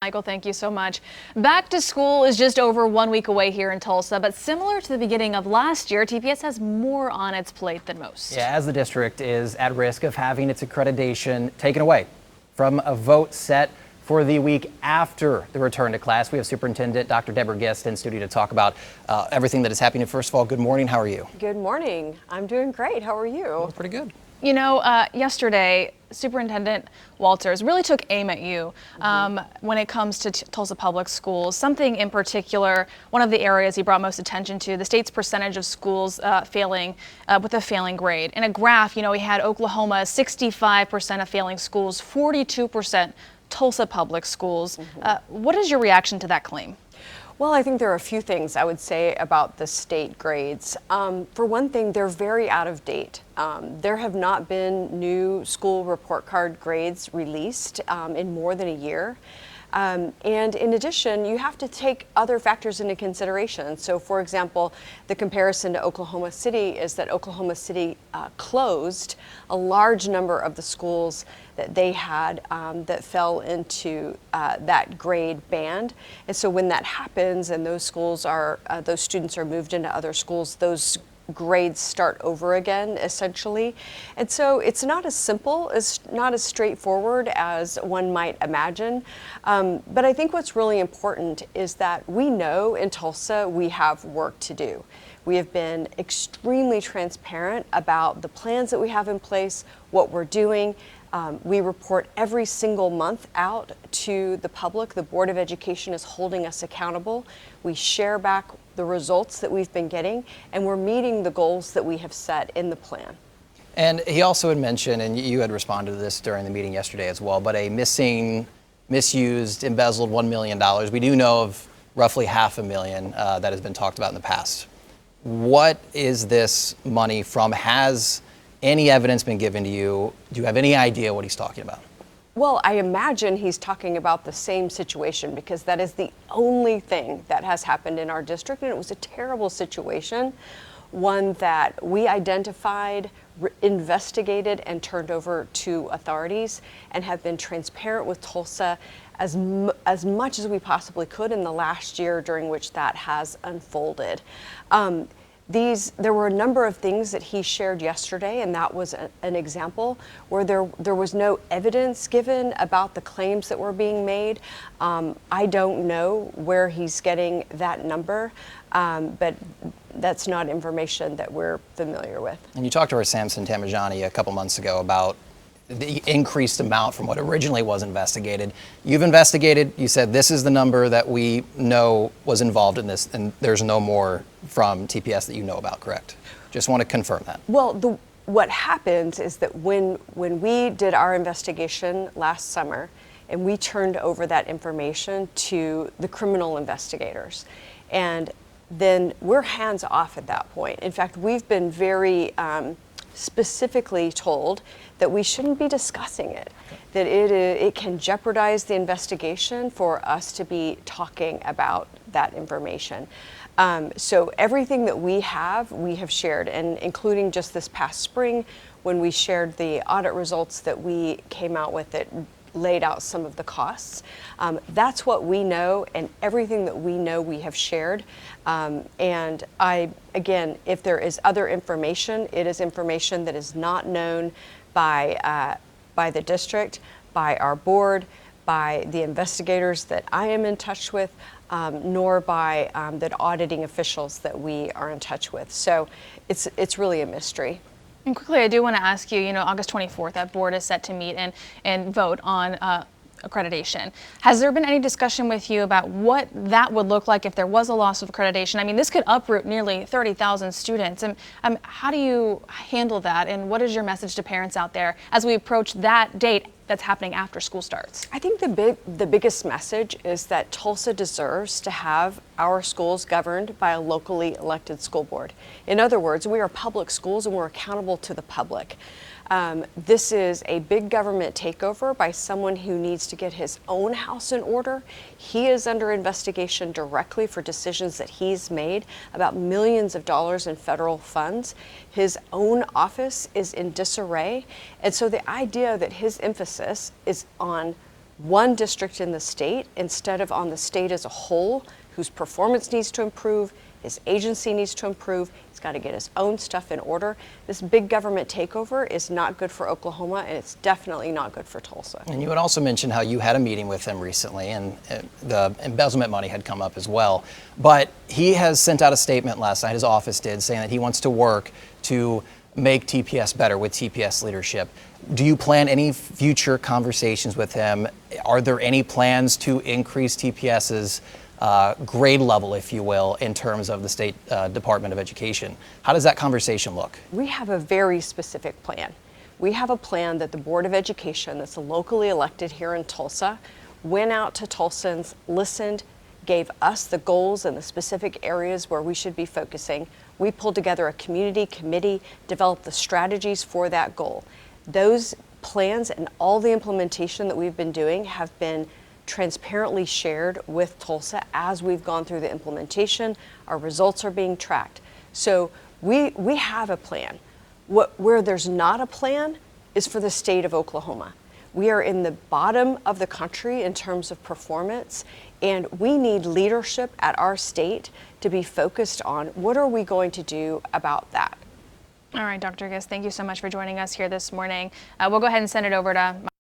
Michael, thank you so much. Back to school is just over 1 week away here in Tulsa, but similar to the beginning of last year, TPS has more on its plate than most. Yeah, as the district is at risk of having its accreditation taken away from a vote set for the week after the return to class. We have Superintendent Dr. Deborah Gist in studio to talk about everything that is happening. First of all, good morning. How are you? Good morning. I'm doing great. How are you? Oh, pretty good. You know, yesterday, Superintendent Walters really took aim at you when it comes to Tulsa Public Schools. Something in particular, one of the areas he brought most attention to, the state's percentage of schools failing with a failing grade. In a graph, you know, he had Oklahoma 65% of failing schools, 42% Tulsa Public Schools. What is your reaction to that claim? Well, I think there are a few things I would say about the state grades. For one thing, they're very out of date. There have not been new school report card grades released in more than a year. And in addition, you have to take other factors into consideration. So, for example, the comparison to Oklahoma City is that Oklahoma City closed a large number of the schools that they had that fell into that grade band. And so when that happens and those schools are, those students are moved into other schools, those grades start over again, essentially. And so it's not as simple, not as straightforward as one might imagine. But I think what's really important is that we know in Tulsa we have work to do. We have been extremely transparent about the plans that we have in place, what we're doing. We report every single month out to the public. The Board of Education is holding us accountable. We share back the results that we've been getting, and we're meeting the goals that we have set in the plan. And he also had mentioned, and you had responded to this during the meeting yesterday as well, but a missing, misused, embezzled $1 million. We do know of roughly $500,000 that has been talked about in the past. What is this money from? Has any evidence been given to you? Do you have any idea what he's talking about? Well, I imagine he's talking about the same situation because that is the only thing that has happened in our district, and it was a terrible situation, one that we identified, investigated, and turned over to authorities, and have been transparent with Tulsa as much as we possibly could in the last year during which that has unfolded. There were a number of things that he shared yesterday, and that was an example where there was no evidence given about the claims that were being made. I don't know where he's getting that number, but that's not information that we're familiar with. And you talked to our Samson Tamajani a couple months ago about the increased amount from what originally was investigated. You've investigated, you said this is the number that we know was involved in this, and there's no more from TPS that you know about, correct? Just want to confirm that. Well, what happens is that when we did our investigation last summer, and we turned over that information to the criminal investigators, and then we're hands off at that point. In fact, we've been very specifically told that we shouldn't be discussing it, that it can jeopardize the investigation for us to be talking about that information. So everything that we have shared, and including just this past spring when we shared the audit results that we came out with that laid out some of the costs. That's what we know, and everything that we know we have shared. And again, if there is other information, it is information that is not known by the district, by our board, by the investigators that I am in touch with, nor by the auditing officials that we are in touch with. So it's really a mystery. And quickly, I do want to ask you, August 24th, that board is set to meet and vote on accreditation. Has there been any discussion with you about what that would look like if there was a loss of accreditation? I mean, this could uproot nearly 30,000 students. And how do you handle that? And what is your message to parents out there as we approach that date that's happening after school starts? I think the biggest message is that Tulsa deserves to have our schools governed by a locally elected school board. In other words, we are public schools and we're accountable to the public. This is a big government takeover by someone who needs to get his own house in order. He is under investigation directly for decisions that he's made about millions of dollars in federal funds. His own office is in disarray. And so the idea that his emphasis is on one district in the state instead of on the state as a whole, whose performance needs to improve, his agency needs to improve, he's got to get his own stuff in order. This big government takeover is not good for Oklahoma, and it's definitely not good for Tulsa. And you had also mentioned how you had a meeting with him recently, and the embezzlement money had come up as well. But he has sent out a statement last night, his office did, saying that he wants to work to make TPS better with TPS leadership. Do you plan any future conversations with him? Are there any plans to increase TPS's grade level, if you will, in terms of the State Department of Education? How does that conversation look? We have a very specific plan. We have a plan that the Board of Education, that's locally elected here in Tulsa, went out to Tulsans, listened, gave us the goals and the specific areas where we should be focusing. We pulled together a community committee, developed the strategies for that goal. Those plans and all the implementation that we've been doing have been transparently shared with Tulsa as we've gone through the implementation. Our results are being tracked. So we have a plan. Where there's not a plan is for the state of Oklahoma. We are in the bottom of the country in terms of performance, and we need leadership at our state to be focused on what are we going to do about that. All right, Dr. Gist, thank you so much for joining us here this morning. We'll go ahead and send it over to